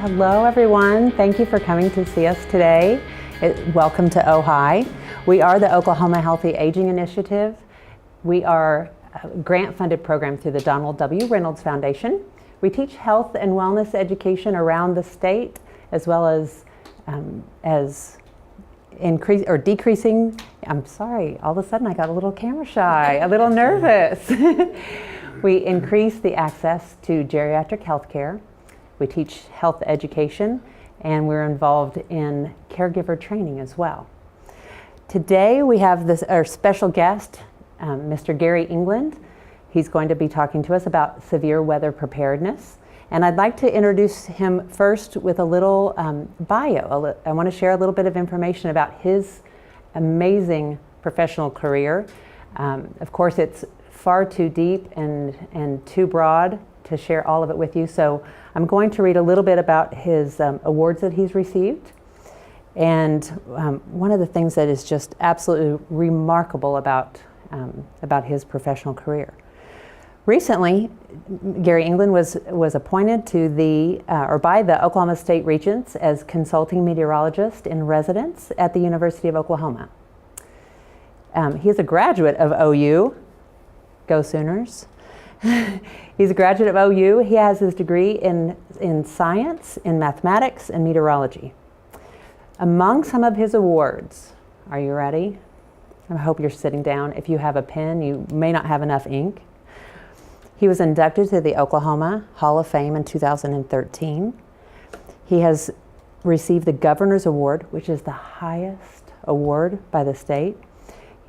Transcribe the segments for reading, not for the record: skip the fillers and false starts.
Hello everyone, thank you for coming to see us today. Welcome to OHAI. We are the Oklahoma Healthy Aging Initiative. We are a grant-funded program through the Donald W. Reynolds Foundation. We teach health and wellness education around the state, as well as decreasing, I'm sorry, all of a sudden I got a little camera shy, a little nervous. We increase the access to geriatric health care. We teach health education, and we're involved in caregiver training as well. Today we have our special guest, Mr. Gary England. He's going to be talking to us about severe weather preparedness. And I'd like to introduce him first with a little bio. I want to share a little bit of information about his amazing professional career. Of course, it's far too deep and too broad to share all of it with you. So I'm going to read a little bit about his awards that he's received. And one of the things that is just absolutely remarkable about his professional career. Recently, Gary England was appointed to by the Oklahoma State Regents as consulting meteorologist in residence at the University of Oklahoma. He is a graduate of OU. Go Sooners. He's a graduate of OU. He has his degree in science, in mathematics, and meteorology. Among some of his awards, are you ready? I hope you're sitting down. If you have a pen, you may not have enough ink. He was inducted to the Oklahoma Hall of Fame in 2013. He has received the Governor's Award, which is the highest award by the state.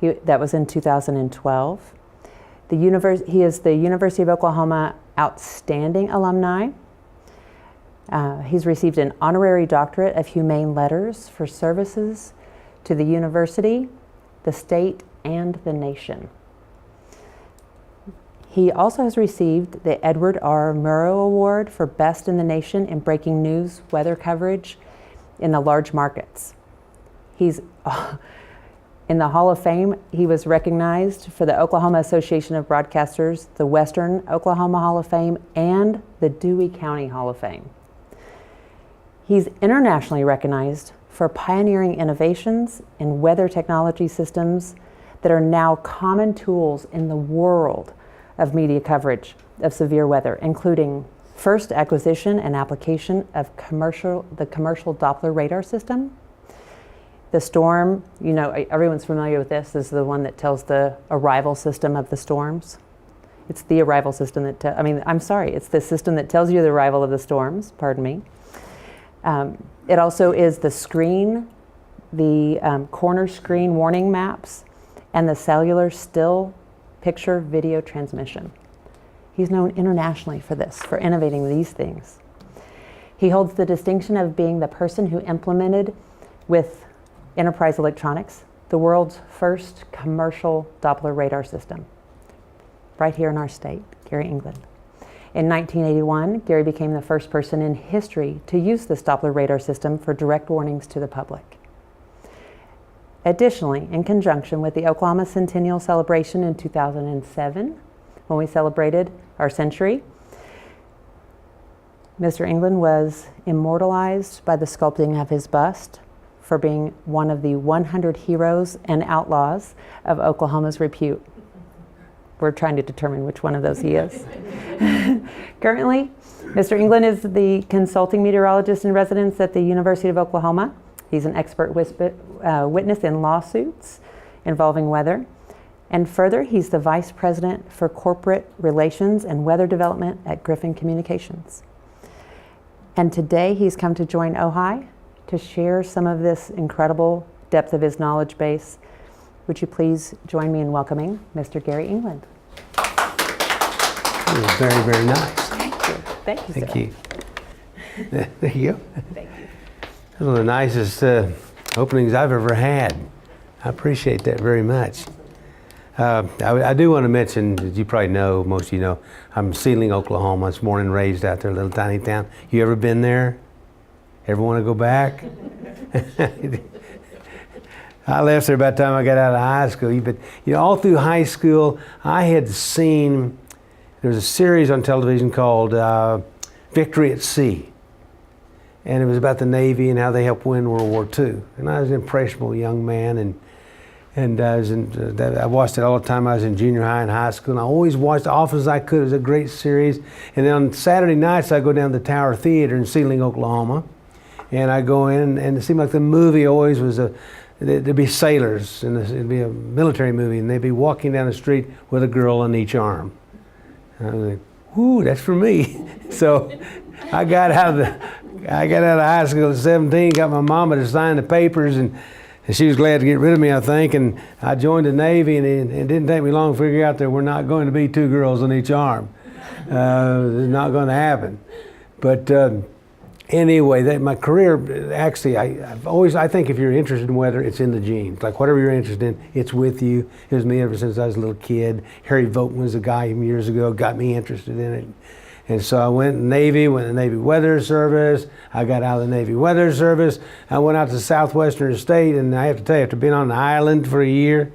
That was in 2012. He is the University of Oklahoma Outstanding Alumni. He's received an honorary doctorate of humane letters for services to the university, the state, and the nation. He also has received the Edward R. Murrow Award for Best in the Nation in Breaking News Weather Coverage in the Large Markets. He's in the Hall of Fame. He was recognized for the Oklahoma Association of Broadcasters, the Western Oklahoma Hall of Fame, and the Dewey County Hall of Fame. He's internationally recognized for pioneering innovations in weather technology systems that are now common tools in the world of media coverage of severe weather, including first acquisition and application of the commercial Doppler radar system. The storm, everyone's familiar with this. This is the one that tells the arrival system of the storms. It's the arrival system it's the system that tells you the arrival of the storms, pardon me. It also is the screen, the corner screen warning maps, and the cellular still picture video transmission. He's known internationally for this, for innovating these things. He holds the distinction of being the person who implemented with Enterprise Electronics the world's first commercial Doppler radar system, right here in our state, Gary England. In 1981, Gary became the first person in history to use this Doppler radar system for direct warnings to the public. Additionally, in conjunction with the Oklahoma Centennial Celebration in 2007, when we celebrated our century, Mr. England was immortalized by the sculpting of his bust for being one of the 100 heroes and outlaws of Oklahoma's repute. We're trying to determine which one of those he is. Currently, Mr. England is the consulting meteorologist in residence at the University of Oklahoma. He's an expert witness in lawsuits involving weather. And further, he's the vice president for corporate relations and weather development at Griffin Communications. And today he's come to join OHAI to share some of this incredible depth of his knowledge base. Would you please join me in welcoming Mr. Gary England? Very, very nice. Thank you. Thank you, sir. Thank you. There you go. Thank you. That's one of the nicest openings I've ever had. I appreciate that very much. I do want to mention, as you probably know, most of you know, I'm Sealing, Oklahoma. It's born and raised out there, a little tiny town. You ever been there? Ever want to go back? I left there by the time I got out of high school. But all through high school, I had seen, there was a series on television called Victory at Sea. and it was about the Navy and how they helped win World War II. And I was an impressionable young man, and I watched it all the time. I was in junior high and high school, and I always watched often as I could. It was a great series. And then on Saturday nights, I go down to the Tower Theater in Sealing, Oklahoma, and I go in, and it seemed like the movie always was there'd be sailors, and it'd be a military movie, and they'd be walking down the street with a girl on each arm. And I was like, "Ooh, that's for me." So I got out of high school at 17, got my mama to sign the papers, and she was glad to get rid of me, I think. And I joined the Navy, and it didn't take me long to figure out there were not going to be two girls on each arm. It's not going to happen. But anyway, my career, actually, I think if you're interested in weather, it's in the genes. Like whatever you're interested in, it's with you. It was me ever since I was a little kid. Harry Voten was a guy years ago, got me interested in it. And so I went in the Navy, went in the Navy Weather Service. I got out of the Navy Weather Service. I went out to Southwestern State, and I have to tell you, after being on the island for a year,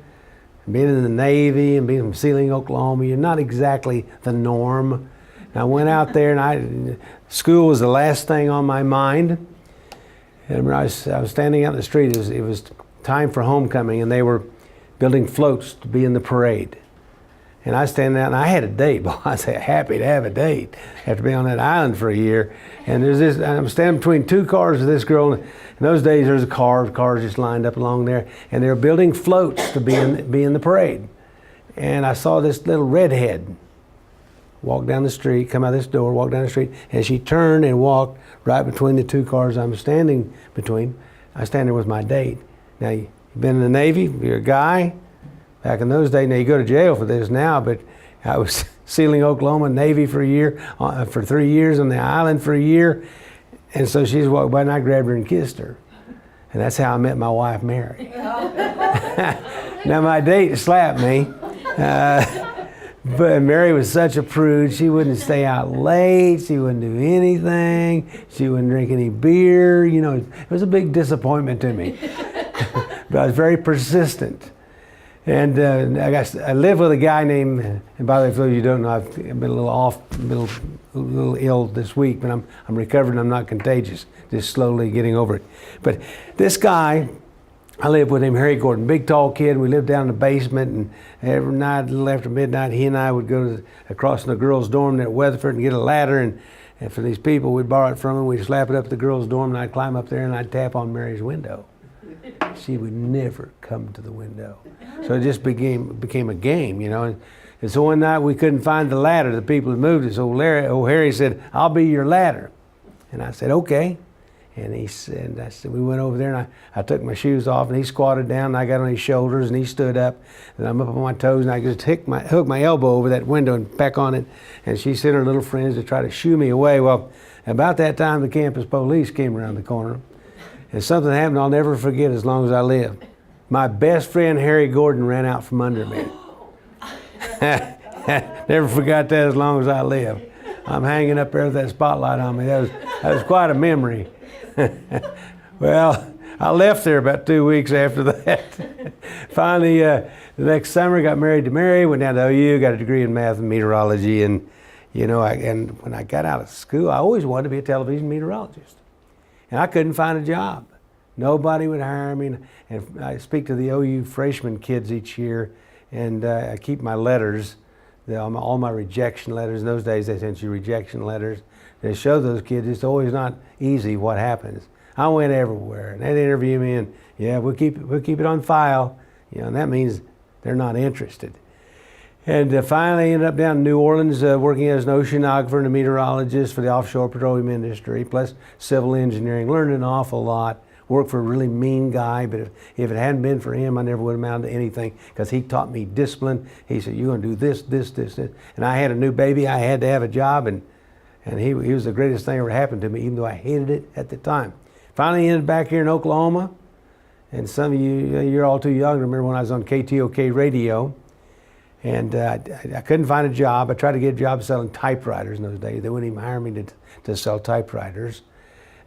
being in the Navy and being from Sealing, Oklahoma, you're not exactly the norm. And I went out there, and school was the last thing on my mind. And I was standing out in the street. It was time for homecoming, and they were building floats to be in the parade. And I stand there, and I had a date. Boy, I was happy to have a date after being on that island for a year. And I'm standing between two cars with this girl. In those days, there's cars just lined up along there, and they were building floats to be in the parade. And I saw this little redhead walk down the street, come out this door, walk down the street, and she turned and walked right between the two cars I'm standing between. I stand there with my date. Now, you've been in the Navy, you're a guy. Back in those days, now you go to jail for this now, but I was Sealing, Oklahoma, Navy for a year, for 3 years on the island for a year. And so she's walked by, and I grabbed her and kissed her. And that's how I met my wife, Mary. Now my date slapped me, but Mary was such a prude. She wouldn't stay out late. She wouldn't do anything. She wouldn't drink any beer. You know, it was a big disappointment to me. But I was very persistent. And I lived with a guy named, and by the way, for those of you who don't know, I've been a little ill this week, but I'm recovering. I'm not contagious, just slowly getting over it. But this guy, I lived with him, Harry Gordon, big tall kid. We lived down in the basement, and every night, a little after midnight, he and I would go across in the girls' dorm at Weatherford and get a ladder, and for these people, we'd borrow it from them. We'd slap it up at the girls' dorm, and I'd climb up there and I'd tap on Mary's window. She would never come to the window. So it just became a game, you know. And so one night we couldn't find the ladder. The people had moved it. So Harry said, "I'll be your ladder." And I said, "Okay." And I said, we went over there, and I took my shoes off, and he squatted down, and I got on his shoulders, and he stood up, and I'm up on my toes, and I just hooked my elbow over that window and back on it. And she sent her little friends to try to shoo me away. Well, about that time, the campus police came around the corner. And something happened I'll never forget as long as I live. My best friend, Harry Gordon, ran out from under me. Never forgot that as long as I live. I'm hanging up there with that spotlight on me. That was quite a memory. Well, I left there about 2 weeks after that. Finally, the next summer, got married to Mary, went down to OU, got a degree in math and meteorology. And, you know, and when I got out of school, I always wanted to be a television meteorologist. And I couldn't find a job. Nobody would hire me. And I speak to the OU freshman kids each year, and I keep my letters, all my rejection letters. In those days, they sent you rejection letters. They show those kids it's always not easy what happens. I went everywhere, and they'd interview me, and yeah, we'll keep it on file. You know, and that means they're not interested. And finally ended up down in New Orleans working as an oceanographer and a meteorologist for the offshore petroleum industry, plus civil engineering. Learned an awful lot. Worked for a really mean guy, but if it hadn't been for him, I never would have amounted to anything, because he taught me discipline. He said, "You're going to do this, this, this, this." And I had a new baby. I had to have a job, and he was the greatest thing ever happened to me, even though I hated it at the time. Finally ended back here in Oklahoma, and some of you're all too young to remember when I was on KTOK radio. And I couldn't find a job. I tried to get a job selling typewriters in those days. They wouldn't even hire me to sell typewriters.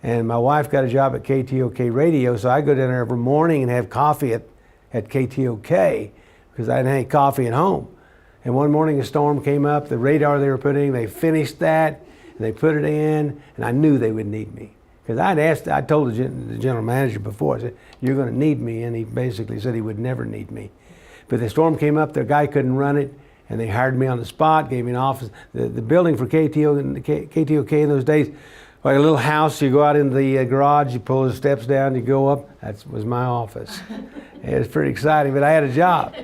And my wife got a job at KTOK radio, so I go down there every morning and have coffee at KTOK, because I didn't have any coffee at home. And one morning a storm came up, the radar they were putting, they finished that, and they put it in, and I knew they would need me. Because I told the general manager before, I said, you're going to need me, and he basically said he would never need me. But the storm came up, the guy couldn't run it, and they hired me on the spot, gave me an office. The building for KTOK in those days, like a little house, you go out into the garage, you pull the steps down, you go up, that was my office. It was pretty exciting, but I had a job.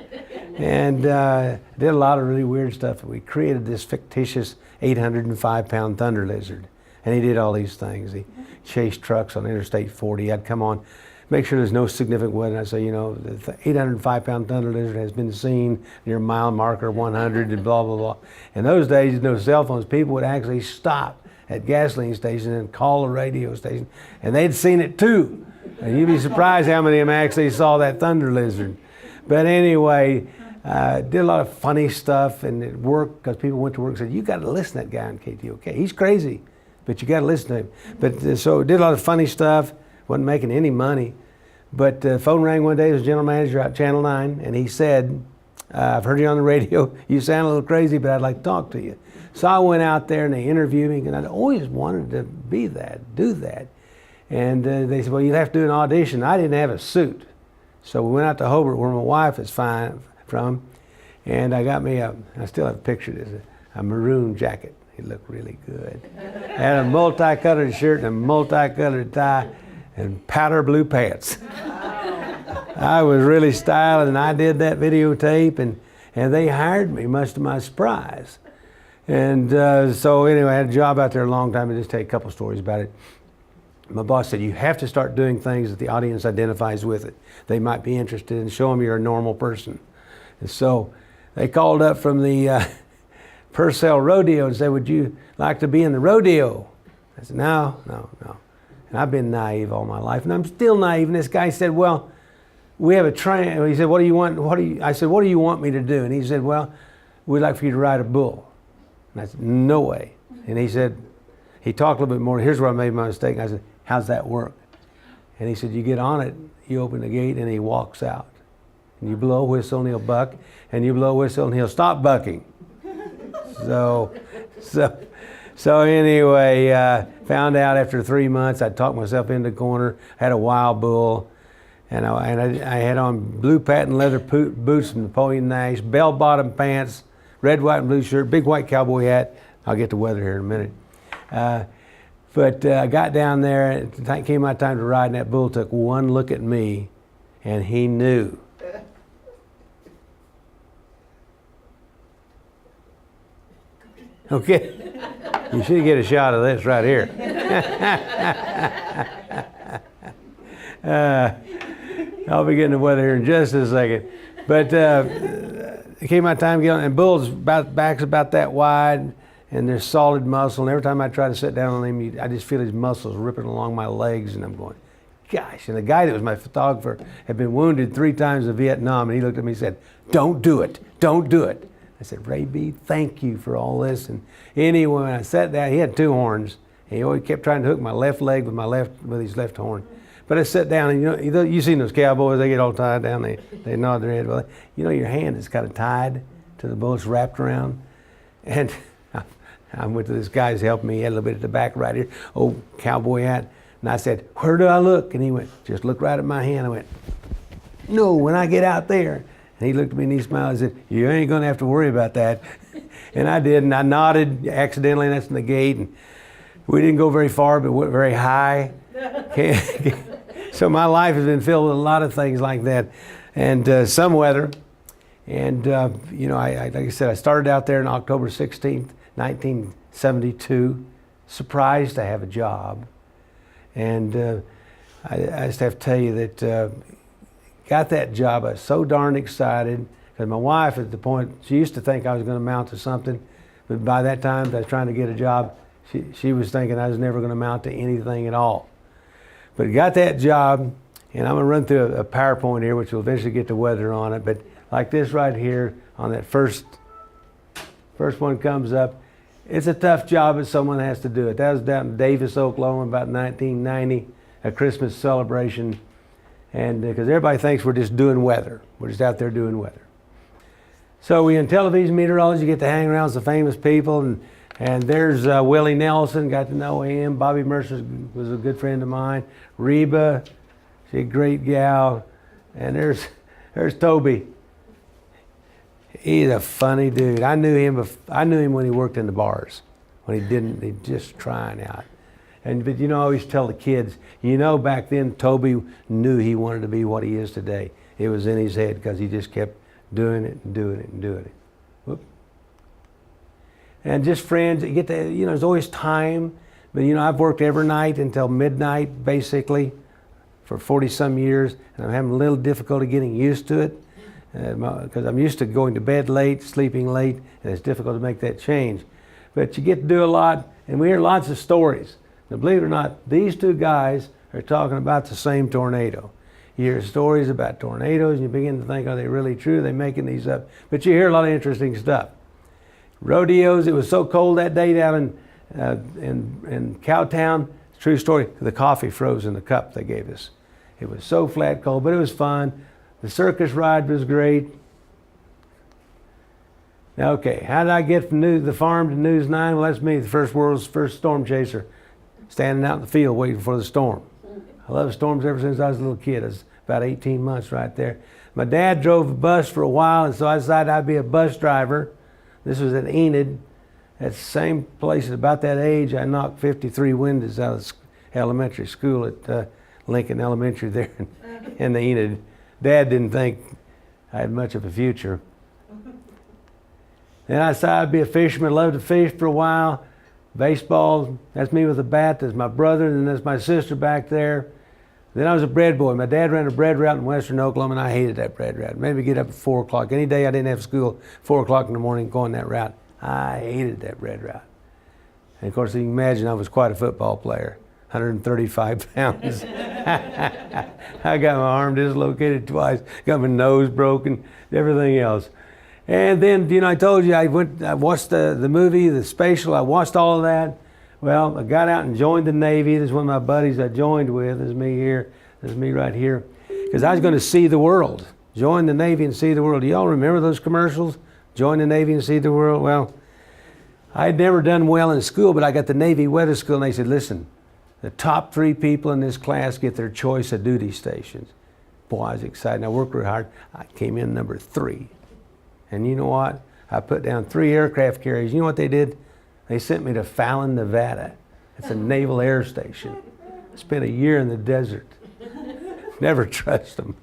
And did a lot of really weird stuff. We created this fictitious 805-pound thunder lizard. And he did all these things. He chased trucks on Interstate 40. I'd come on, make sure there's no significant weather. I'd say, you know, the 805-pound thunder lizard has been seen near mile marker 100 and blah, blah, blah. In those days, no cell phones. People would actually stop at gasoline stations and call a radio station, and they'd seen it too. And you'd be surprised how many of them actually saw that thunder lizard. But anyway, did a lot of funny stuff, and it worked because people went to work and said, you got to listen to that guy on KTOK. He's crazy, but you got to listen to him. But so did a lot of funny stuff, wasn't making any money. But the phone rang one day, it was general manager at Channel 9, and he said, I've heard you on the radio. You sound a little crazy, but I'd like to talk to you. So I went out there and they interviewed me, and I'd always wanted to do that. And they said, well, you'll have to do an audition. I didn't have a suit. So we went out to Hobart, where my wife is from, and I got me I still have a picture of this, a maroon jacket. It looked really good. Had a multicolored shirt and a multicolored tie and powder blue pants. I was really styling, and I did that videotape, and they hired me, much to my surprise. And so anyway, I had a job out there a long time. I'll just tell you a couple stories about it. My boss said, you have to start doing things that the audience identifies with it. They might be interested, and show them you're a normal person. And so they called up from the Purcell Rodeo and said, would you like to be in the rodeo? I said, no. And I've been naive all my life, and I'm still naive. And this guy said, well, we have a train. He said, what do you want? I said, what do you want me to do? And he said, well, we'd like for you to ride a bull. And I said, no way. And he said, he talked a little bit more. Here's where I made my mistake. I said, how's that work? And he said, you get on it, you open the gate, and he walks out. And you blow a whistle, and he'll buck. And you blow a whistle, and he'll stop bucking. So anyway, found out after 3 months, I'd talked myself into the corner, had a wild bull, and I had on blue patent leather boots from Napoleon Nash, bell-bottom pants, red, white, and blue shirt, big white cowboy hat. I'll get to weather here in a minute. But I got down there, it came my time to ride, and that bull took one look at me, and he knew. Okay, you should get a shot of this right here. I'll be getting the weather here in just a second. But it came my time to get on, and bull's back's about that wide, and there's solid muscle, and every time I try to sit down on him, I just feel his muscles ripping along my legs, and I'm going, gosh. And the guy that was my photographer had been wounded 3 times in Vietnam, and he looked at me and said, don't do it, don't do it. I said, Ray B., thank you for all this. And anyway, when I sat down, he had 2 horns, and he always kept trying to hook my left leg with his left horn. But I sat down, and you know, you've seen those cowboys, they get all tied down, they nod their head. Well, you know, your hand is kind of tied to the bull, it's wrapped around. And I went to this guy's helping me, he had a little bit at the back right here, old cowboy hat. And I said, where do I look? And he went, just look right at my hand. I went, no, when I get out there. And he looked at me and he smiled and said, you ain't gonna have to worry about that. And I did, and I nodded accidentally, and that's in the gate. And we didn't go very far, but went very high. So my life has been filled with a lot of things like that, and some weather. And you know, like I said, I started out there on October 16th, 1972, surprised to have a job. And I just have to tell you that got that job. I was so darn excited, because my wife at the point, she used to think I was going to amount to something, but by that time I was trying to get a job, she was thinking I was never going to amount to anything at all. But I got that job, and I'm going to run through a PowerPoint here, which will eventually get the weather on it, but like this right here, on that first one comes up, it's a tough job, but someone has to do it. That was down in Davis, Oklahoma, about 1990, a Christmas celebration. And because everybody thinks we're just doing weather. We're just out there doing weather. So we in television meteorology get to hang around with some famous people, and And there's Willie Nelson, got to know him. Bobby Mercer was a good friend of mine. Reba, she's a great gal. And there's Toby. He's a funny dude. I knew him when he worked in the bars. When he just trying out. But you know, I always tell the kids, you know, back then Toby knew he wanted to be what he is today. It was in his head because he just kept doing it and doing it and doing it. Whoop. And just friends, you get to, you know, there's always time. But you know, I've worked every night until midnight, basically, for 40-some years, and I'm having a little difficulty getting used to it because I'm used to going to bed late, sleeping late, and it's difficult to make that change. But you get to do a lot, and we hear lots of stories. Now, believe it or not, these two guys are talking about the same tornado. You hear stories about tornadoes, and you begin to think, are they really true? Are they making these up? But you hear a lot of interesting stuff. Rodeos, it was so cold that day down in Cowtown. True story, the coffee froze in the cup they gave us. It was so flat cold, but it was fun. The circus ride was great. Now, okay, how did I get from the farm to News 9? Well, that's me, the world's first storm chaser, standing out in the field waiting for the storm. I love storms ever since I was a little kid. I was about 18 months right there. My dad drove a bus for a while, and so I decided I'd be a bus driver. This was at Enid. At the same place at about that age, I knocked 53 windows out of elementary school at Lincoln Elementary there in the Enid. Dad didn't think I had much of a future. Then I decided I'd be a fisherman, loved to fish for a while. Baseball, that's me with a bat, that's my brother, and that's my sister back there. Then I was a bread boy. My dad ran a bread route in western Oklahoma, and I hated that bread route. Made me get up at 4 o'clock. Any day I didn't have school, 4 o'clock in the morning going that route. I hated that bread route. And of course, you can imagine I was quite a football player, 135 pounds. I got my arm dislocated twice, got my nose broken, everything else. And then, you know, I told you I watched the movie, the special, I watched all of that. Well, I got out and joined the Navy. This is one of my buddies I joined with. This is me here, this is me right here. Because I was going to see the world. Join the Navy and see the world. Do y'all remember those commercials? Join the Navy and see the world? Well, I'd never done well in school, but I got the Navy weather school, and they said, listen, the top 3 people in this class get their choice of duty stations. Boy, I was excited. I worked real hard. I came in number 3. And you know what? I put down 3 aircraft carriers. You know what they did? They sent me to Fallon, Nevada. It's a naval air station. I spent a year in the desert. Never trust them.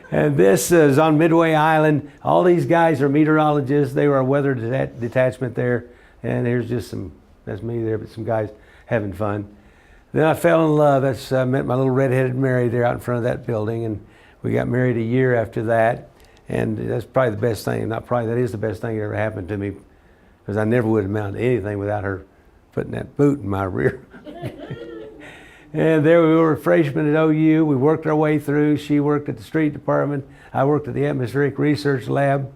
And this is on Midway Island. All these guys are meteorologists. They were a weather detachment there. And here's just that's me there, but some guys having fun. Then I fell in love. I met my little redheaded Mary there out in front of that building. And we got married a year after that. And that's probably the best thing, not probably, that is the best thing that ever happened to me, because I never would have amounted to anything without her putting that boot in my rear. And there we were, freshmen at OU. We worked our way through. She worked at the street department. I worked at the atmospheric research lab.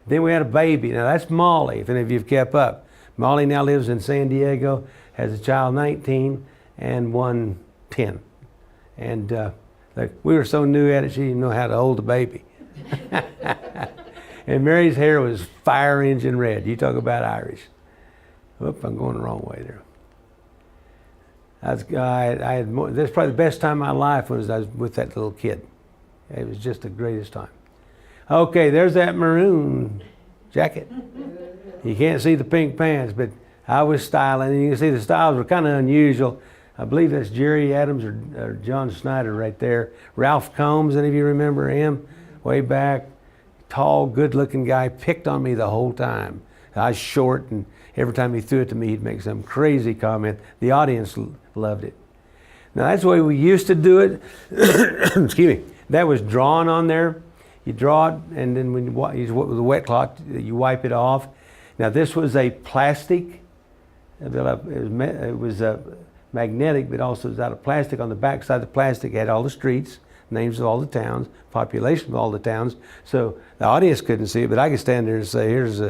Then we had a baby. Now that's Molly, if any of you have kept up. Molly now lives in San Diego, has a child 19 and one 10. And we were so new at it, she didn't know how to hold a baby. And Mary's hair was fire engine red. You talk about Irish. Whoop, I'm going the wrong way there. That's probably the best time of my life was I was with that little kid. It was just the greatest time. Okay, there's that maroon jacket. You can't see the pink pants, but I was styling, and you can see the styles were kind of unusual. I believe that's Jerry Adams or John Snyder right there. Ralph Combs, any of you remember him? Way back, tall, good-looking guy, picked on me the whole time. I was short, and every time he threw it to me, he'd make some crazy comment. The audience loved it. Now, that's the way we used to do it. Excuse me. That was drawn on there. You draw it, and then when you use with a wet cloth, you wipe it off. Now, this was a plastic. It was magnetic, but also it was out of plastic. On the back side of the plastic, it had all the streets, names of all the towns, population of all the towns. So the audience couldn't see it, but I could stand there and say, here's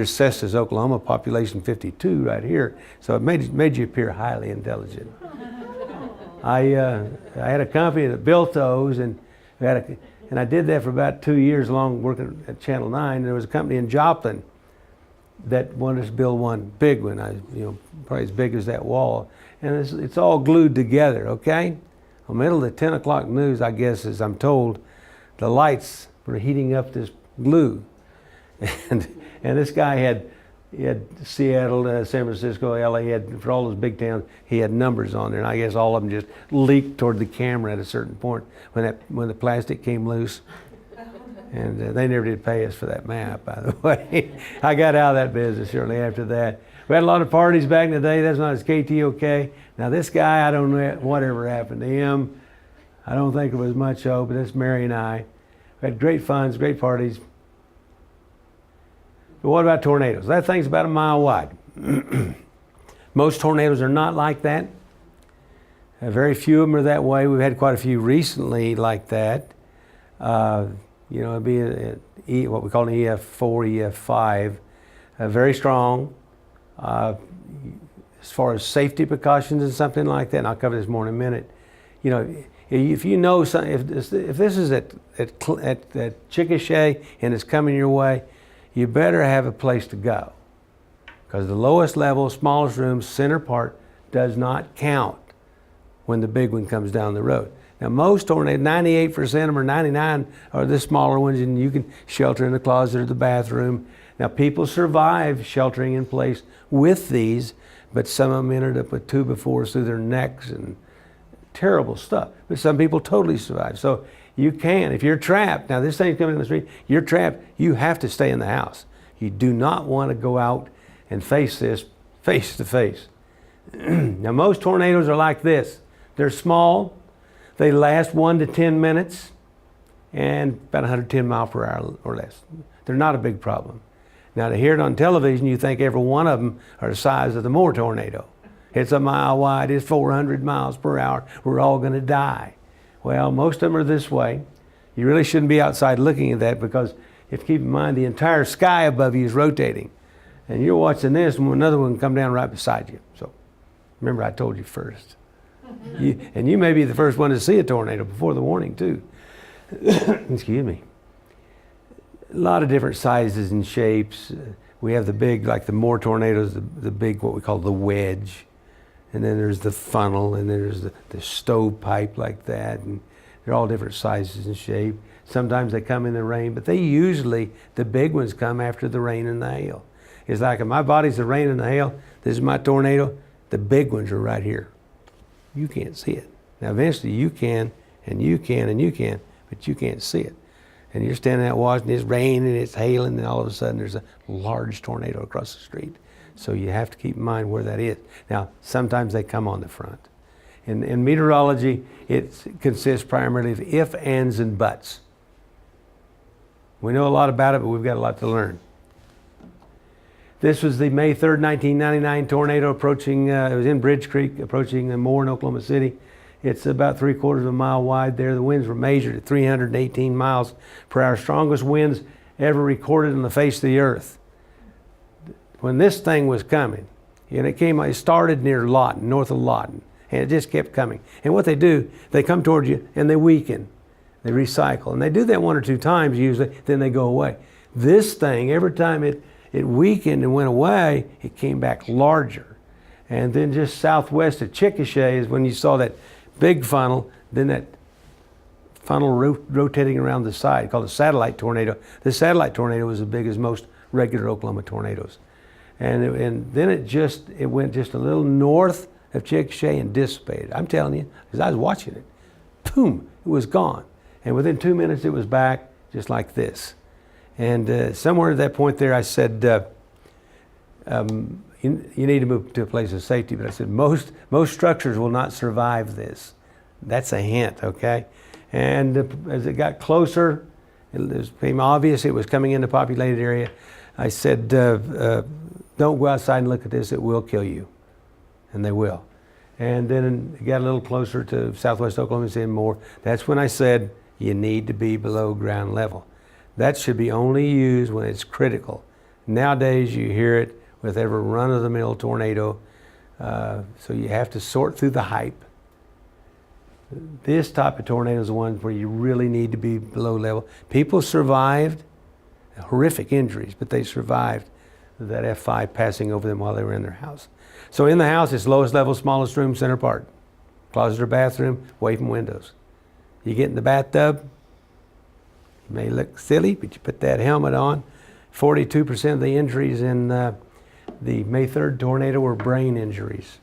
Cestus, Oklahoma, population 52 right here. So it made you appear highly intelligent. I had a company that built those, and I did that for about 2 years long, working at Channel 9. And there was a company in Joplin that wanted to build one big one, probably as big as that wall, and it's all glued together. Okay, in the middle of the 10 o'clock news, I guess, as I'm told, the lights were heating up this glue, and this guy had Seattle, San Francisco, LA. He had, for all those big towns, he had numbers on there, and I guess all of them just leaked toward the camera at a certain point when the plastic came loose. And they never did pay us for that map, by the way. I got out of that business shortly after that. We had a lot of parties back in the day. That's not as KTOK. Now this guy, I don't know whatever happened to him. I don't think it was much hope, but that's Mary and I. We had great funs, great parties. But what about tornadoes? That thing's about a mile wide. Most tornadoes are not like that. Very few of them are that way. We've had quite a few recently like that. It'd be what we call an EF4, EF5. Very strong. As far as safety precautions and something like that, and I'll cover this more in a minute. If you know something, if this is at Chickasha and it's coming your way, you better have a place to go, because the lowest level, smallest room, center part does not count when the big one comes down the road. Now most tornadoes, 98% of them or 99 are the smaller ones, and you can shelter in the closet or the bathroom. Now people survive sheltering in place with these, but some of them ended up with 2x4s through their necks and terrible stuff. But some people totally survive. So you can, if you're trapped, now this thing's coming in the street, you're trapped, you have to stay in the house. You do not want to go out and face this face to face. Now most tornadoes are like this. They're small, they last 1 to 10 minutes, and about 110 miles per hour or less. They're not a big problem. Now to hear it on television, you think every one of them are the size of the Moore tornado. It's a mile wide, it's 400 miles per hour, we're all gonna die. Well, most of them are this way. You really shouldn't be outside looking at that, because if you keep in mind the entire sky above you is rotating, and you're watching this and another one come down right beside you. So remember, I told you first. And you may be the first one to see a tornado before the warning too. Excuse me. A lot of different sizes and shapes. We have the big, like the Moore tornadoes, the big, what we call the wedge. And then there's the funnel, and then there's the stovepipe like that. And they're all different sizes and shape. Sometimes they come in the rain, but the big ones come after the rain and the hail. It's like, if my body's the rain and the hail, this is my tornado, the big ones are right here. You can't see it. Now eventually you can, and you can, and you can, but you can't see it. And you're standing out watching, it's raining, it's hailing, and all of a sudden there's a large tornado across the street. So you have to keep in mind where that is. Now, sometimes they come on the front. In meteorology, it consists primarily of if, ands, and buts. We know a lot about it, but we've got a lot to learn. This was the May 3rd, 1999 tornado approaching, it was in Bridge Creek, approaching Moore in Oklahoma City. It's about 3/4 of a mile wide there. The winds were measured at 318 miles per hour, strongest winds ever recorded on the face of the earth. When this thing was coming, and it started near Lawton, north of Lawton, and it just kept coming. And what they do, they come towards you and they weaken, they recycle. And they do that 1 or 2 times usually, then they go away. This thing, every time it weakened and went away, it came back larger. And then just southwest of Chickasha is when you saw that big funnel, then that funnel rotating around the side, called a satellite tornado. The satellite tornado was as big as most regular Oklahoma tornadoes. And then it went just a little north of Chickasha and dissipated. I'm telling you, because I was watching it. Boom, it was gone. And within 2 minutes, it was back just like this. And somewhere at that point there, I said, you need to move to a place of safety. But I said, most structures will not survive this. That's a hint, okay? And as it got closer, it became obvious it was coming into a populated area. I said, don't go outside and look at this, it will kill you. And they will. And then it got a little closer to southwest Oklahoma City and more. That's when I said, you need to be below ground level. That should be only used when it's critical. Nowadays, you hear it with every run-of-the-mill tornado, so you have to sort through the hype. This type of tornado is the one where you really need to be below level. People survived horrific injuries, but they survived that F5 passing over them while they were in their house. So in the house, it's lowest level, smallest room, center part. Closet or bathroom, away from windows. You get in the bathtub, it may look silly, but you put that helmet on. 42% of the injuries in the May 3rd tornado were brain injuries.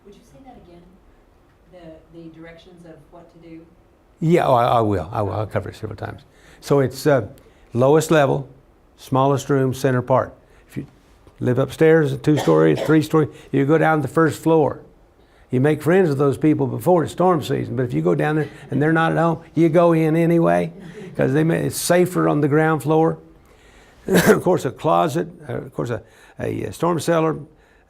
Would you say that again? The directions of what to do? Yeah, I will. I'll cover it several times. So it's lowest level, smallest room, center part. If you live upstairs, 2-story, 3-story, you go down to the first floor. You make friends with those people before it's storm season, but if you go down there and they're not at home, you go in anyway because it's safer on the ground floor. Of course, a closet, of course, a storm cellar,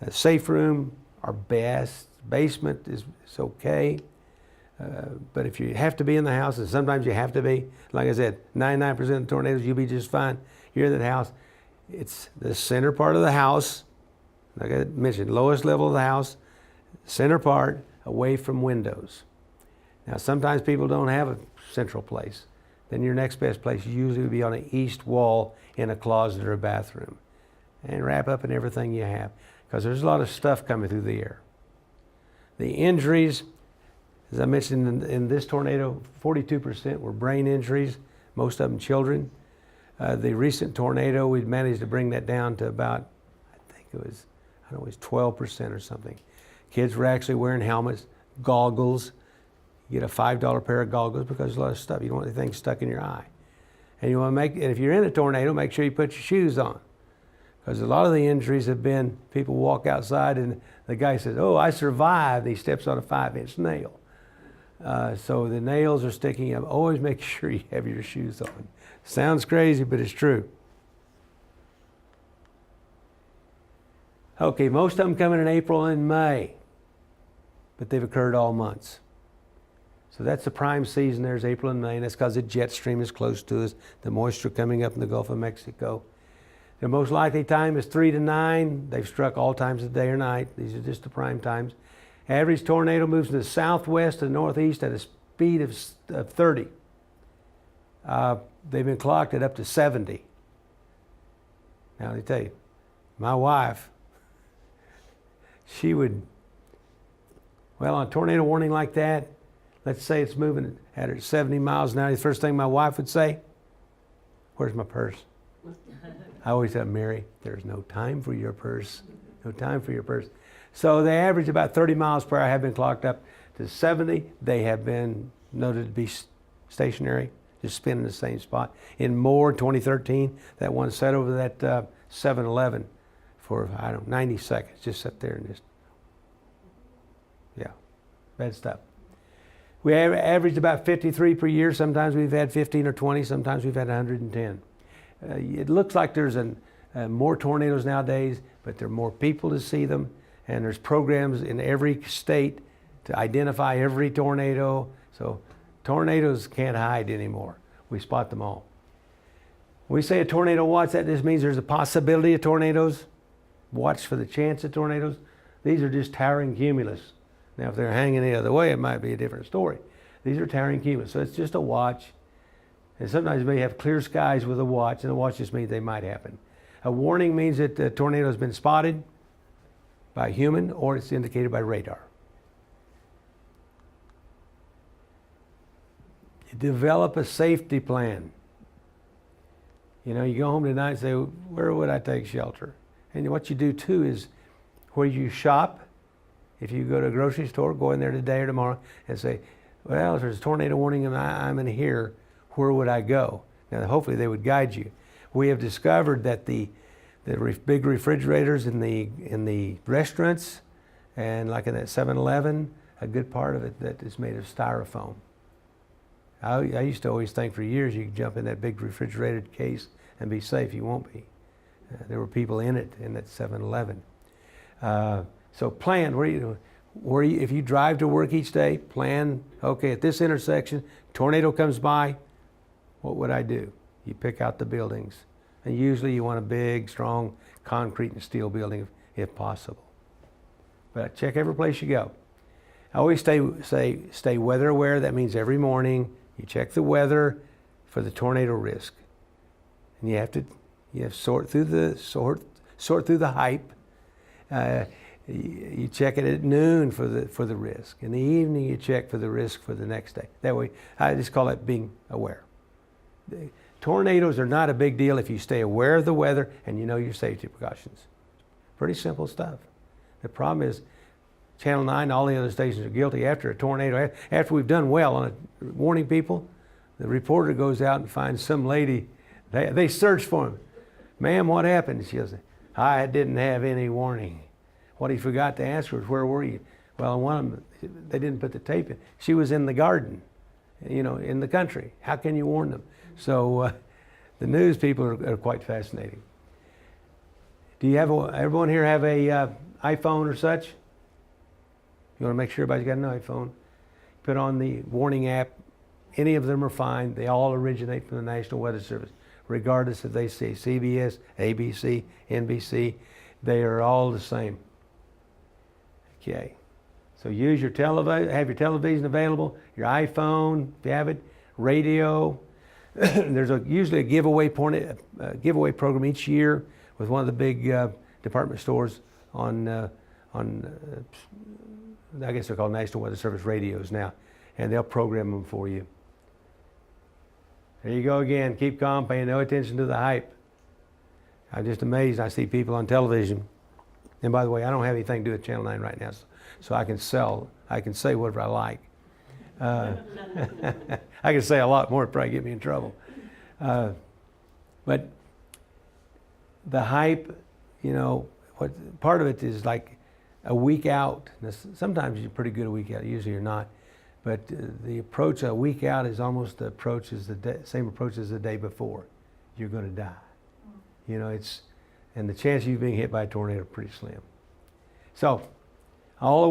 a safe room are best. Basement is okay. But if you have to be in the house, and sometimes you have to be, like I said, 99% of the tornadoes, you'll be just fine. You're in that house. It's the center part of the house, like I mentioned, lowest level of the house, center part, away from windows. Now, sometimes people don't have a central place. Then your next best place usually would be on an east wall in a closet or a bathroom. And wrap up in everything you have, because there's a lot of stuff coming through the air. The injuries, as I mentioned in this tornado, 42% were brain injuries, most of them children. The recent tornado, we managed to bring that down to about, I think it was 12% or something. Kids were actually wearing helmets, goggles. You get a $5 pair of goggles because there's a lot of stuff. You don't want anything stuck in your eye. And you want to and if you're in a tornado, make sure you put your shoes on. Because a lot of the injuries have been people walk outside and the guy says, "Oh, I survived." He steps on a 5-inch nail. So the nails are sticking up. Always make sure you have your shoes on. Sounds crazy, but it's true. Okay, most of them coming in April and May, but they've occurred all months. So that's the prime season. There's April and May, and that's because the jet stream is close to us, the moisture coming up in the Gulf of Mexico. The most likely time is 3 to 9. They've struck all times of day or night. These are just the prime times. Average tornado moves from the southwest to northeast at a speed of 30. They've been clocked at up to 70. Now, let me tell you, my wife, she would, well, on a tornado warning like that, let's say it's moving at 70 miles an hour, the first thing my wife would say, "Where's my purse?" I always tell Mary, "There's no time for your purse. No time for your purse." So they average about 30 miles per hour, have been clocked up to 70. They have been noted to be stationary, just spinning the same spot. In Moore, 2013, that one sat over that 7-Eleven for, 90 seconds. Just sat there and just, yeah, bad stuff. We averaged about 53 per year. Sometimes we've had 15 or 20. Sometimes we've had 110. It looks like there's more tornadoes nowadays, but there are more people to see them. And there's programs in every state to identify every tornado. So tornadoes can't hide anymore. We spot them all. When we say a tornado watch, that just means there's a possibility of tornadoes. Watch for the chance of tornadoes. These are just towering cumulus. Now, if they're hanging the other way, it might be a different story. These are towering cumulus, so it's just a watch. And sometimes you may have clear skies with a watch, and a watch just means they might happen. A warning means that the tornado has been spotted by a human, or it's indicated by radar. You develop a safety plan. You know, you go home tonight and say, "Where would I take shelter?" And what you do too is where you shop. If you go to a grocery store, go in there today or tomorrow and say, "Well, if there's a tornado warning and I'm in here, where would I go?" Now, hopefully they would guide you. We have discovered that the big refrigerators in the restaurants and like in that 7-Eleven, a good part of it that is made of styrofoam. I used to always think for years you could jump in that big refrigerated case and be safe. You won't be. There were people in it in that 7-Eleven. So plan if you drive to work each day, plan, okay, at this intersection, tornado comes by, what would I do? You pick out the buildings. And usually you want a big, strong concrete and steel building if possible. But check every place you go. I always stay weather aware. That means every morning you check the weather for the tornado risk. And you have to You have to sort through the hype. You check it at noon for the risk. In the evening, you check for the risk for the next day. That way, I just call it being aware. Tornadoes are not a big deal if you stay aware of the weather and you know your safety precautions. Pretty simple stuff. The problem is, Channel 9, all the other stations are guilty. After a tornado, after we've done well on warning people, the reporter goes out and finds some lady. They search for him. Ma'am, what happened? She'll say, I didn't have any warning. What he forgot to ask her was, where were you? Well, one of them, they didn't put the tape in. She was in the garden, in the country. How can you warn them? So the news people are quite fascinating. Do you have everyone here have a iPhone or such? You want to make sure everybody's got an iPhone. Put on the warning app. Any of them are fine. They all originate from the National Weather Service, regardless if they say CBS, ABC, NBC. They are all the same. Okay. So use your television. Have your television available. Your iPhone, if you have it. Radio. There's usually a giveaway program each year with one of the big department stores on I guess they're called National Weather Service radios now, and they'll program them for you. There you go again. Keep calm, paying no attention to the hype. I'm just amazed. I see people on television. And by the way, I don't have anything to do with Channel 9 right now, so I can say whatever I like. I can say a lot more, it'd probably get me in trouble. But the hype, part of it is like a week out. Now, sometimes you're pretty good a week out, usually you're not. But the approach a week out is almost the approach as same approach as the day before. You're going to die. And the chance of you being hit by a tornado is pretty slim. So, all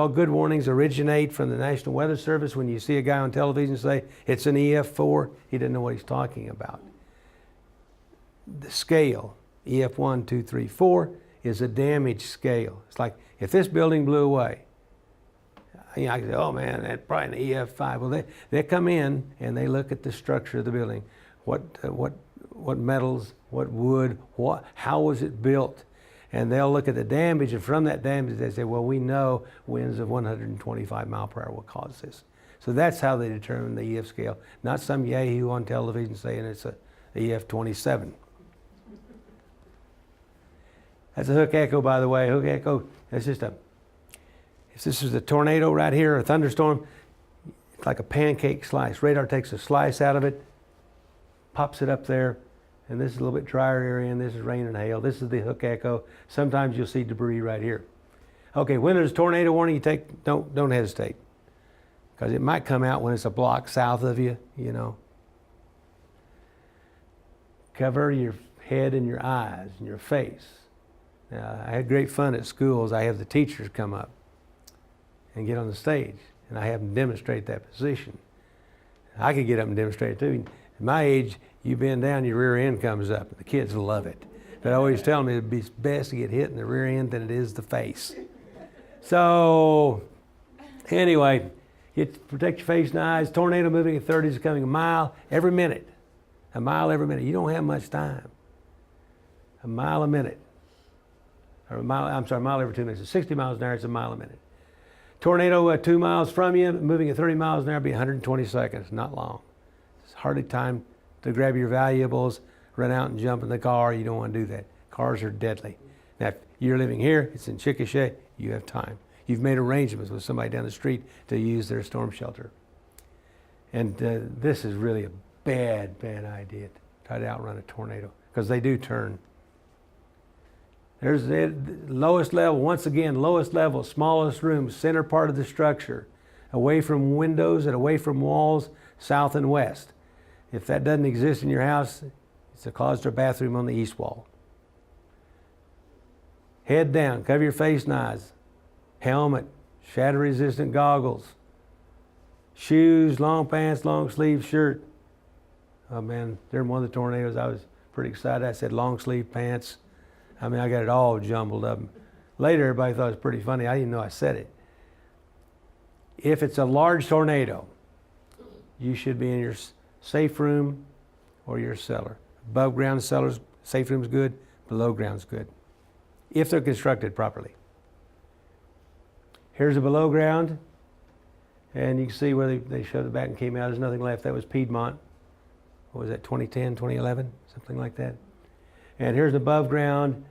good warnings originate from the National Weather Service. When you see a guy on television say it's an EF4, he doesn't know what he's talking about. The scale, EF1, 2, 3, 4, is a damage scale. It's like if this building blew away, I can say, oh man, that's probably an EF5. Well, they come in and they look at the structure of the building. What metals, what wood, how was it built? And they'll look at the damage, and from that damage they say, well, we know winds of 125 mile per hour will cause this. So that's how they determine the EF scale, not some yahoo on television saying it's a EF27. That's a hook echo, by the way. Hook echo, that's just if this is a tornado right here, a thunderstorm, it's like a pancake slice. Radar takes a slice out of it, pops it up there, and this is a little bit drier area, and this is rain and hail. This is the hook echo. Sometimes you'll see debris right here. Okay, when there's a tornado warning, don't hesitate, because it might come out when it's a block south of you. Cover your head and your eyes and your face. Now, I had great fun at schools. I have the teachers come up and get on the stage, and I have them demonstrate that position. I could get up and demonstrate it too. At my age, you bend down, your rear end comes up. The kids love it. But I always tell them it'd be best to get hit in the rear end than it is the face. So, anyway, protect your face and eyes. Tornado moving at 30 is coming a mile every minute. A mile every minute. You don't have much time. A mile a minute. Or a mile every 2 minutes. At 60 miles an hour, it's a mile a minute. Tornado 2 miles from you, moving at 30 miles an hour, be 120 seconds. Not long. It's hardly time to grab your valuables, run out and jump in the car. You don't want to do that. Cars are deadly. Now, if you're living here, it's in Chickasha, you have time. You've made arrangements with somebody down the street to use their storm shelter. And this is really a bad idea to try to outrun a tornado, because they do turn. There's the lowest level, once again, lowest level, smallest room, center part of the structure, away from windows and away from walls, south and west. If that doesn't exist in your house, it's a closet or bathroom on the east wall. Head down, cover your face and eyes. Helmet, shatter-resistant goggles, shoes, long pants, long sleeve shirt. Oh man, during one of the tornadoes, I was pretty excited. I said long sleeve pants. I got it all jumbled up. Later, everybody thought it was pretty funny. I didn't know I said it. If it's a large tornado, you should be in your safe room or your cellar. Above ground cellars, safe room's good. Below ground's good, if they're constructed properly. Here's a below ground, and you can see where they shoved it back and came out. There's nothing left. That was Piedmont. What was that, 2010, 2011, something like that. And here's above ground.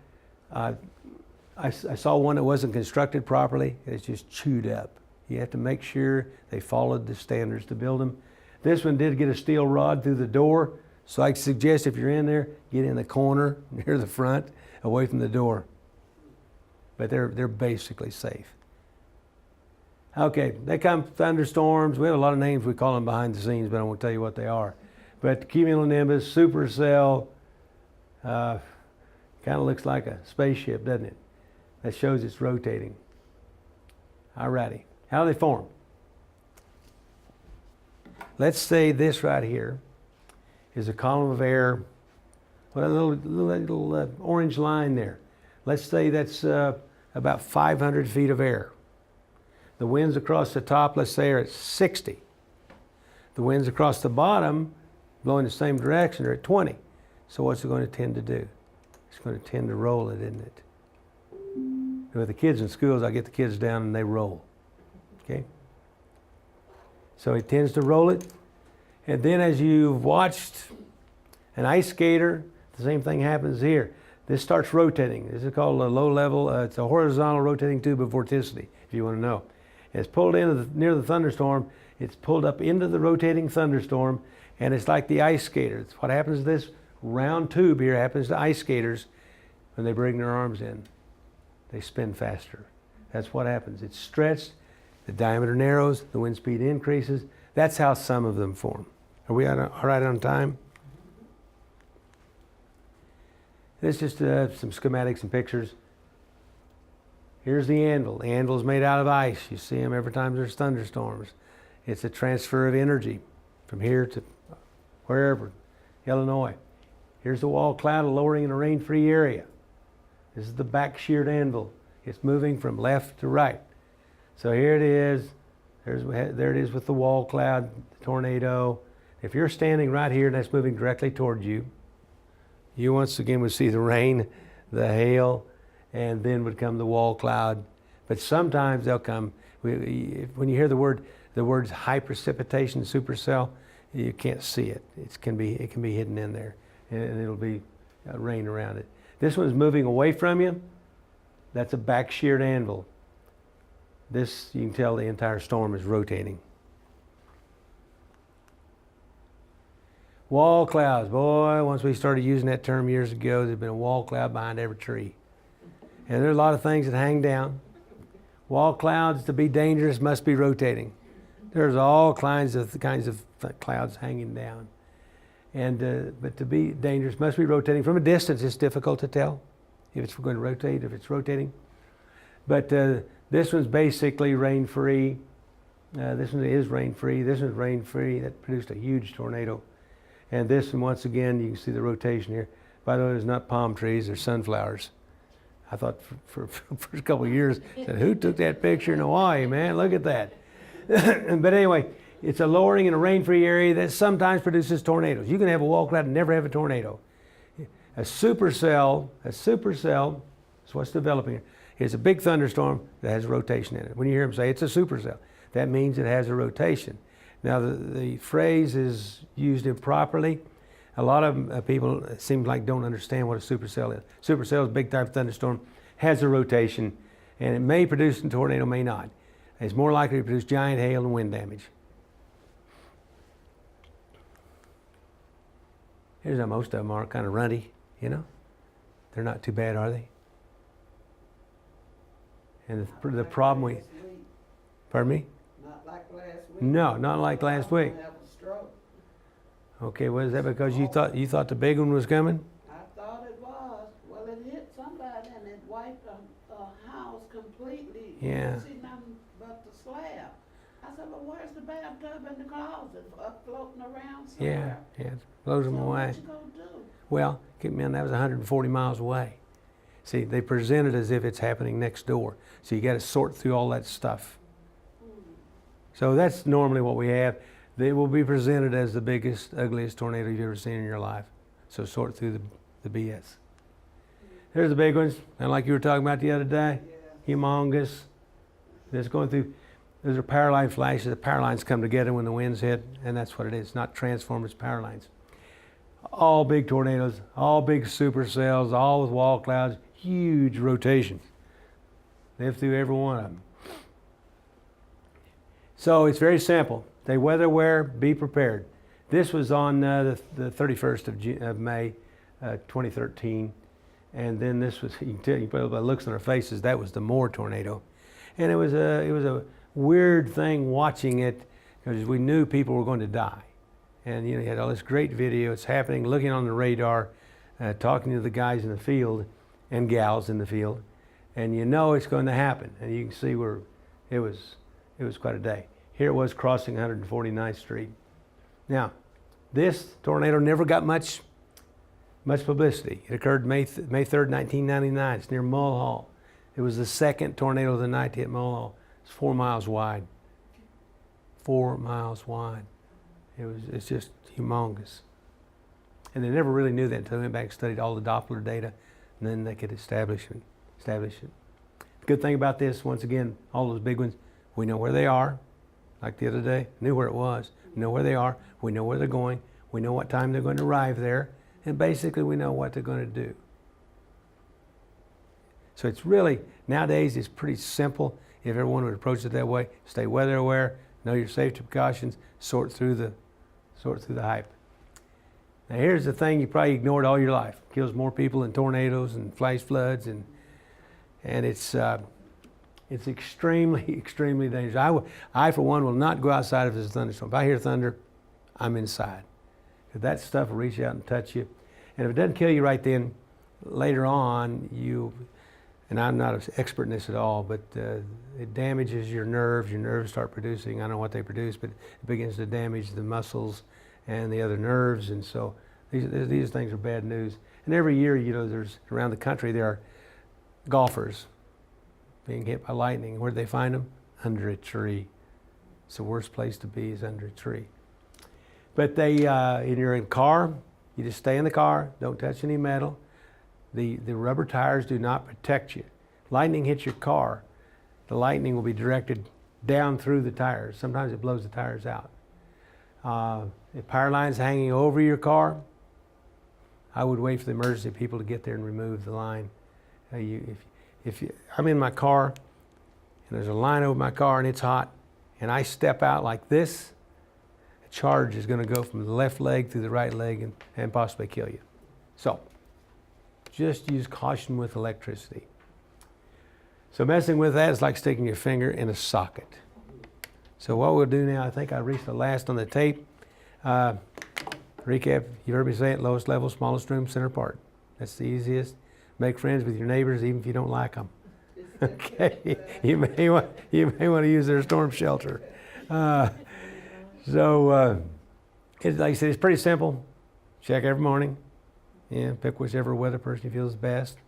I saw one that wasn't constructed properly. It's just chewed up. You have to make sure they followed the standards to build them. This one did get a steel rod through the door, so I suggest if you're in there, get in the corner near the front, away from the door. But they're basically safe. Okay, they come thunderstorms. We have a lot of names we call them behind the scenes, but I won't tell you what they are. But cumulonimbus, supercell, kind of looks like a spaceship, doesn't it? That shows it's rotating. Alrighty, how do they form? Let's say this right here is a column of air with a little orange line there. Let's say that's about 500 feet of air. The winds across the top, let's say, are at 60. The winds across the bottom, blowing the same direction, are at 20. So what's it going to tend to do? It's going to tend to roll it, isn't it? With the kids in schools, I get the kids down and they roll. Okay? So it tends to roll it. And then as you've watched an ice skater, the same thing happens here. This starts rotating. This is called a low level, it's a horizontal rotating tube of vorticity, if you want to know. It's pulled into near the thunderstorm. It's pulled up into the rotating thunderstorm, and it's like the ice skater. It's what happens to this round tube here happens to ice skaters when they bring their arms in. They spin faster. That's what happens. It's stretched, the diameter narrows, the wind speed increases. That's how some of them form. Are we all right on time? This is just some schematics and pictures. Here's the anvil. The anvil is made out of ice. You see them every time there's thunderstorms. It's a transfer of energy from here to wherever, Illinois. Here's the wall cloud, a lowering in a rain-free area. This is the back sheared anvil. It's moving from left to right. So here it is. There it is with the wall cloud, the tornado. If you're standing right here and that's moving directly toward you, you once again would see the rain, the hail, and then would come the wall cloud. But sometimes they'll come, when you hear the words high precipitation, supercell, you can't see it. It can be hidden in there, and it'll be rain around it. This one's moving away from you. That's a back sheared anvil. This, you can tell the entire storm is rotating. Wall clouds, boy, once we started using that term years ago, there's been a wall cloud behind every tree. And there are a lot of things that hang down. Wall clouds, to be dangerous, must be rotating. There's all kinds of clouds hanging down. And but to be dangerous, must be rotating. From a distance, it's difficult to tell if it's going to rotate, if it's rotating. But this one's basically rain-free. This one is rain-free. This one's rain-free. That produced a huge tornado. And this one, once again, you can see the rotation here. By the way, there's not palm trees, they're sunflowers. I thought for a couple of years, said, who took that picture in Hawaii, man? Look at that. But anyway, it's a lowering in a rain-free area that sometimes produces tornadoes. You can have a wall cloud and never have a tornado. A supercell, is what's developing here. It's a big thunderstorm that has rotation in it. When you hear them say it's a supercell, that means it has a rotation. Now the phrase is used improperly. A lot of people, it seems like, don't understand what a supercell is. Supercell is a big type of thunderstorm, has a rotation, and it may produce a tornado, may not. It's more likely to produce giant hail and wind damage. Here's how most of them are, kind of runty, you know. They're not too bad, are they? And the problem we, pardon me? Not like last week. No, not like last week. Have a stroke. Okay, what is that? Because you thought the big one was coming? I thought it was. Well, it hit somebody and it wiped a house completely. Yeah. You don't see nothing but the slab. I said, well, where's the bathtub and the closet up floating around somewhere? Yeah, it blows them So away. what you gonna do? Well, keep in mind that was 140 miles away. See, they present it as if it's happening next door. So you got to sort through all that stuff. So that's normally what we have. They will be presented as the biggest, ugliest tornado you've ever seen in your life. So sort through the BS. There's the big ones, and like you were talking about the other day, humongous. It's going through. Those are power line flashes. The power lines come together when the winds hit, and that's what it is. Not transformers, power lines. All big tornadoes, all big supercells, all with wall clouds, huge rotations. Live through every one of them. So it's very simple. Stay weather aware, be prepared. This was on the 31st of May, 2013. And then this was, you can tell by the looks on their faces, that was the Moore tornado. And it was a weird thing watching it because we knew people were going to die. And you had all this great video, it's happening, looking on the radar, talking to the guys in the field and gals in the field. And you know it's going to happen. And you can see where it was quite a day. Here it was crossing 149th Street. Now, this tornado never got much publicity. It occurred May 3rd, 1999. It's near Mulhall. It was the second tornado of the night to hit Mulhall. It's 4 miles wide. 4 miles wide. It's just humongous. And they never really knew that until they went back and studied all the Doppler data, and then they could establish it. The good thing about this, once again, all those big ones, we know where they are. Like the other day, knew where it was, know where they are, we know where they're going, we know what time they're going to arrive there, and basically we know what they're going to do. So it's really, nowadays it's pretty simple if everyone would approach it that way. Stay weather aware, know your safety precautions, sort through the hype. Now here's the thing you probably ignored all your life. It kills more people than tornadoes and flash floods, and it's extremely, extremely dangerous. I, for one, will not go outside if there's a thunderstorm. If I hear thunder, I'm inside. Because that stuff will reach out and touch you. And if it doesn't kill you right then, later on, and I'm not an expert in this at all, but it damages your nerves. Your nerves start producing, I don't know what they produce, but it begins to damage the muscles and the other nerves. And so these things are bad news. And every year, there's around the country, there are golfers being hit by lightning. Where do they find them? Under a tree. It's the worst place to be, is under a tree. But you're in a car, you just stay in the car, don't touch any metal. The rubber tires do not protect you. Lightning hits your car, the lightning will be directed down through the tires. Sometimes it blows the tires out. If power line's hanging over your car, I would wait for the emergency people to get there and remove the line. If I'm in my car and there's a line over my car and it's hot and I step out like this, a charge is going to go from the left leg through the right leg and possibly kill you. So just use caution with electricity. So messing with that is like sticking your finger in a socket. So what we'll do now, I think I reached the last on the tape. Recap, you heard me say it, lowest level, smallest room, center part. That's the easiest. Make friends with your neighbors even if you don't like them. Okay, you may want to use their storm shelter. Like I said, it's pretty simple. Check every morning. Yeah, pick whichever weather person you feel is best.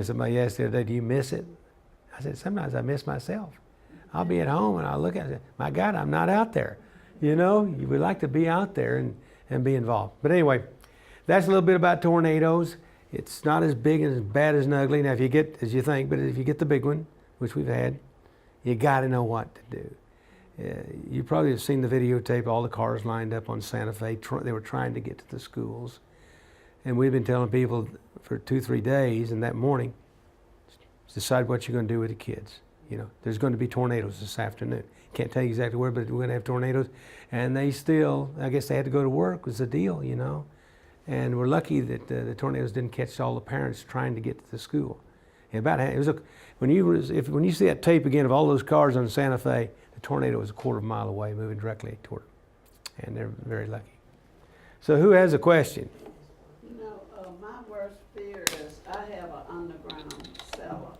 Somebody asked the other day, do you miss it? I said, sometimes I miss myself. I'll be at home and I'll look at it and say, my God, I'm not out there. You would like to be out there and be involved. But anyway, that's a little bit about tornadoes. It's not as big and as bad as an ugly. Now, if you get, as you think, but if you get the big one, which we've had, you got to know what to do. You probably have seen the videotape, all the cars lined up on Santa Fe. They were trying to get to the schools. And we've been telling people for 2-3 days, and that morning, decide what you're going to do with the kids. There's going to be tornadoes this afternoon. Can't tell you exactly where, but we're going to have tornadoes. And they still, I guess they had to go to work was the deal, And we're lucky that the tornadoes didn't catch all the parents trying to get to the school. When you see that tape again of all those cars on Santa Fe, the tornado was a quarter of a mile away, moving directly toward them. And they're very lucky. So who has a question? My worst fear is I have an underground cellar.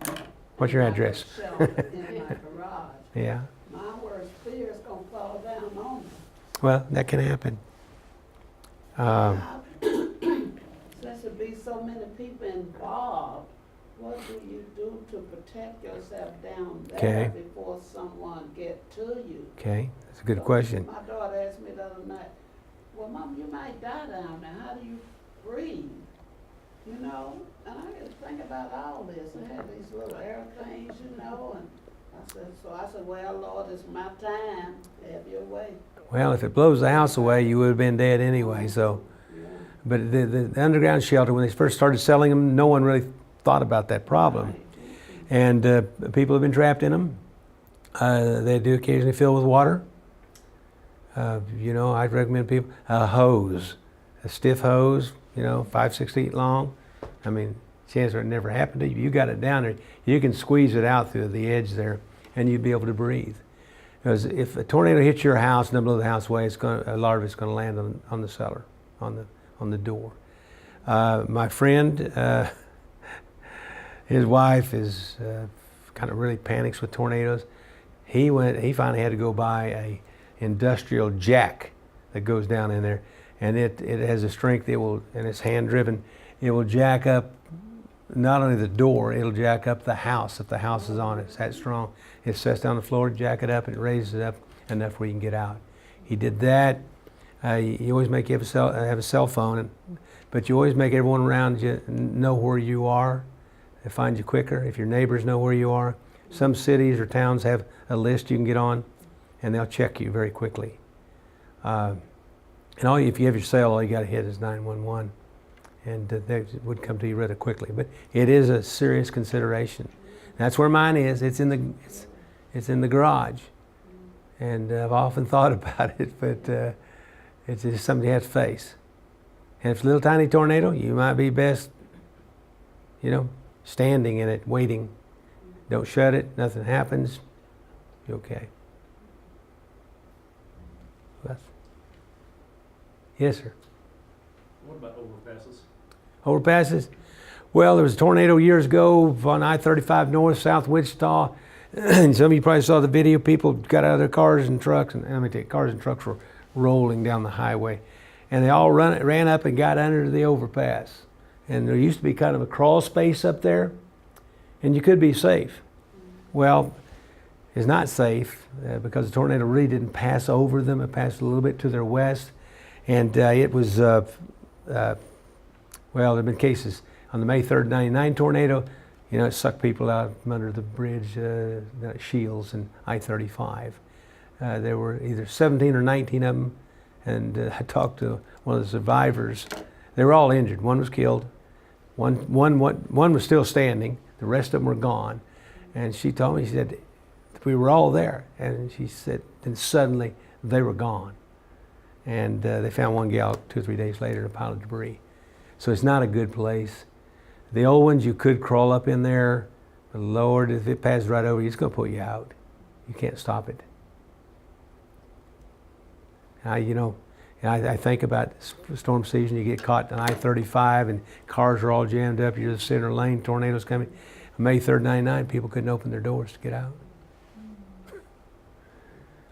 What's your address? Cellar in my garage. Yeah. My worst fear is going to fall down on me. Well, that can happen. Since there be so many people involved, what do you do to protect yourself down there Okay. before someone get to you? Okay, that's a good question. My daughter well, Mom, you might die down there. How do you breathe? You know? And I just think about all this. I had these little airplanes, you know, and I said, well, Lord, it's my time. Have your way. Well, if it blows the house away, you would have been dead anyway. So, Yeah. but the underground shelter, when they first started selling them, no one really thought about that problem. Right. And people have been trapped in them. They do occasionally fill with water. You know, I'd recommend people a hose, a stiff hose, you know, 5-6 feet long. I mean, chances are it never happened to you. You got it down there, you can squeeze it out through the edge there, and you'd be able to breathe. Because if a tornado hits your house and doesn't blow the house away, a lot of it's going to land on the cellar, on the door. My friend, his wife is kind of really panics with tornadoes. He finally had to go buy a industrial jack that goes down in there, and it has a strength and it's hand driven. It will jack up not only the door, it'll jack up the house if the house is on it. It's that strong. It sets down the floor, jack it up, and it raises it up enough where you can get out. He did that. You always make you have a cell phone, but you always make everyone around you know where you are. They find you quicker if your neighbors know where you are. Some cities or towns have a list you can get on, and they'll check you very quickly. And if you have your cell, all you got to hit is 911, and they would come to you rather quickly. But it is a serious consideration. That's where mine is. It's in the garage, and I've often thought about it, but it's just something you have to face. And if it's a little tiny tornado, you might be best, you know, standing in it, waiting. Don't shut it. Nothing happens. You're okay. Yes, sir. What about overpasses? Overpasses? Well, there was a tornado years ago on I-35 north, south Wichita. And some of you probably saw the video. People got out of their cars and trucks, and cars and trucks were rolling down the highway. And they all ran up and got under the overpass. And there used to be kind of a crawl space up there, and you could be safe. Well, it's not safe because the tornado really didn't pass over them. It passed a little bit to their west. And it was, well, there have been cases on the May 3rd, 99 tornado, you know, it sucked people out from under the bridge, Shields and I-35. There were either 17 or 19 of them, and I talked to one of the survivors. They were all injured. One was killed. One was still standing. The rest of them were gone. And she told me, she said, we were all there. And she said, then suddenly they were gone. And they found one gal 2 or 3 days later in a pile of debris. So it's not a good place. The old ones, you could crawl up in there, but Lord, if it passes right over you, it's going to pull you out. You can't stop it. You know, I think about storm season, you get caught in I-35 and cars are all jammed up, you're in the center lane, tornadoes coming. May 3rd, 99, people couldn't open their doors to get out.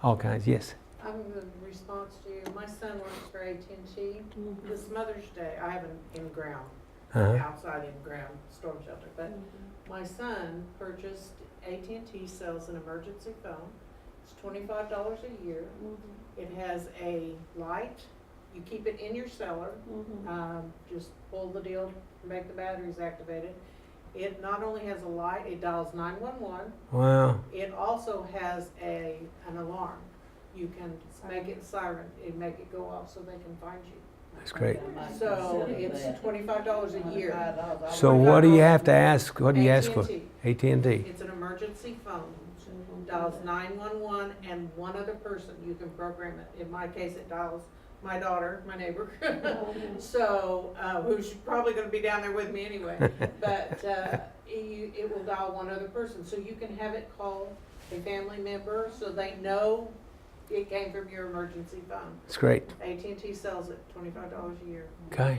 All kinds, yes. I'm in response to you. My son works for AT&T. This Mother's Day, I have an in-ground, outside in-ground storm shelter, but my son purchased, AT&T sells an emergency phone. It's $25 a year. It has a light. You keep it in your cellar. Just pull the deal, make the batteries activated. It not only has a light, it dials 911. Wow. It also has an alarm. You can make it siren, and make it go off so they can find you. That's great. So it's $25 a year. So what do you have to ask? What do you ask for? AT&T. It's an emergency phone. Dials 911 and one other person. You can program it. In my case, it dials my daughter, my neighbor. So, who's probably going to be down there with me anyway. But it will dial one other person. So you can have it call a family member so they know it came from your emergency phone. It's great. AT&T sells it $25 a year. Gosh,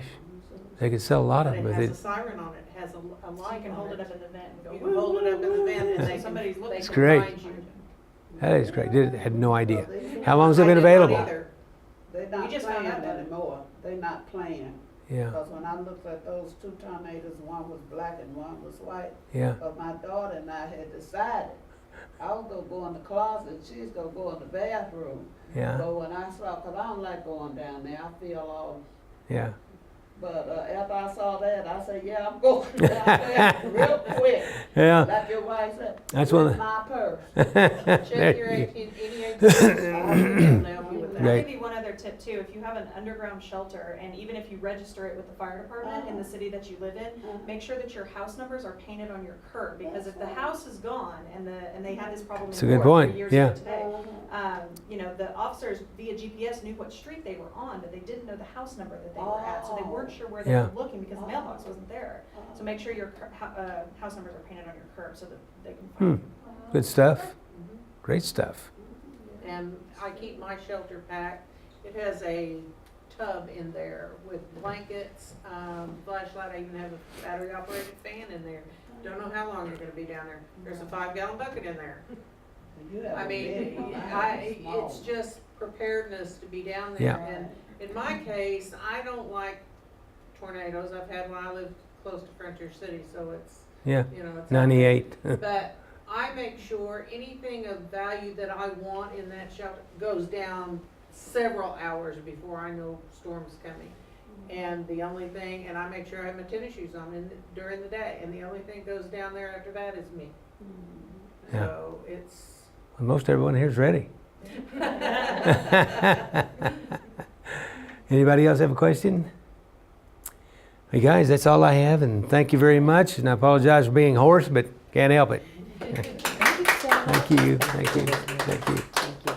they could sell a lot of But them it with has a it. siren on it. It has a light. You can hold it up in the vent and go. You can hold it up in the vent and Somebody's looking. they It's can great. find you. That is great. Had no idea. How long has it I been did not available? either. They're not just found playing out about it. anymore. They're not playing. Yeah, Because when I looked at those 2 tornadoes, one was black and one was white. yeah. But my daughter and I had decided I was gonna go in the closet, she's gonna go in the bathroom. Yeah, But when I saw, cause I don't like going down there, I feel all, yeah. but, after I saw that, I said, yeah, I'm going down there real quick. Yeah, Like your wife said, That's "Where's one of- my purse?" Check your 18, any 18, they'll help you with Right. I'll that. give you one other tip too. If you have an underground shelter, and even if you register it with the fire department in the city that you live in, make sure that your house numbers are painted on your curb, because if the house is gone and they had this problem That's a in good Florida point, 3 years yeah. ago today, you know, the officers via GPS knew what street they were on, but they didn't know the house number that they were at, so they weren't sure where they Yeah. were looking because the mailbox wasn't there. So make sure your house numbers are painted on your curb so that they can find you. Good stuff. Great stuff. And I keep my shelter packed. It has a tub in there with blankets, flashlight. I even have a battery operated fan in there. Don't know how long you're gonna be down there. There's a 5-gallon bucket in there. You have I a big mean, one. it's just preparedness to be down there. Yeah. And in my case, I don't like tornadoes. I've had when I lived close to Frontier City, so it's, Yeah, you know, it's. 98. But I make sure anything of value that I want in that shelter goes down several hours before I know storm's coming. And the only thing, and I make sure I have my tennis shoes on during the day, and the only thing goes down there after that is me. Yeah. So it's, Well, most everyone here's ready. Anybody else have a question? Hey guys, that's all I have, and thank you very much. And I apologize for being hoarse, but can't help it. Thank you, thank you, thank you. Thank you.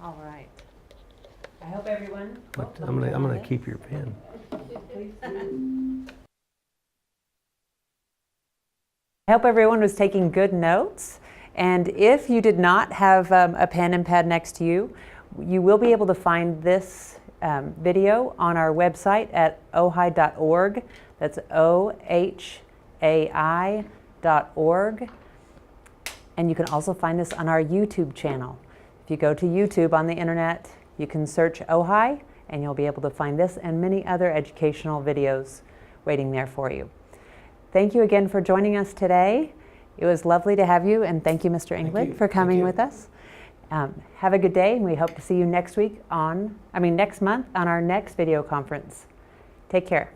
All right. I hope everyone. But I'm gonna keep your pen. I hope everyone was taking good notes. And if you did not have a pen and pad next to you, you will be able to find this video on our website at ohai.org. That's OHAI.org. And you can also find this on our YouTube channel. If you go to YouTube on the internet, you can search OHAI and you'll be able to find this and many other educational videos waiting there for you. Thank you again for joining us today. It was lovely to have you, and thank you, Mr. England, for coming with us. Have a good day, and we hope to see you next month on our next video conference. Take care.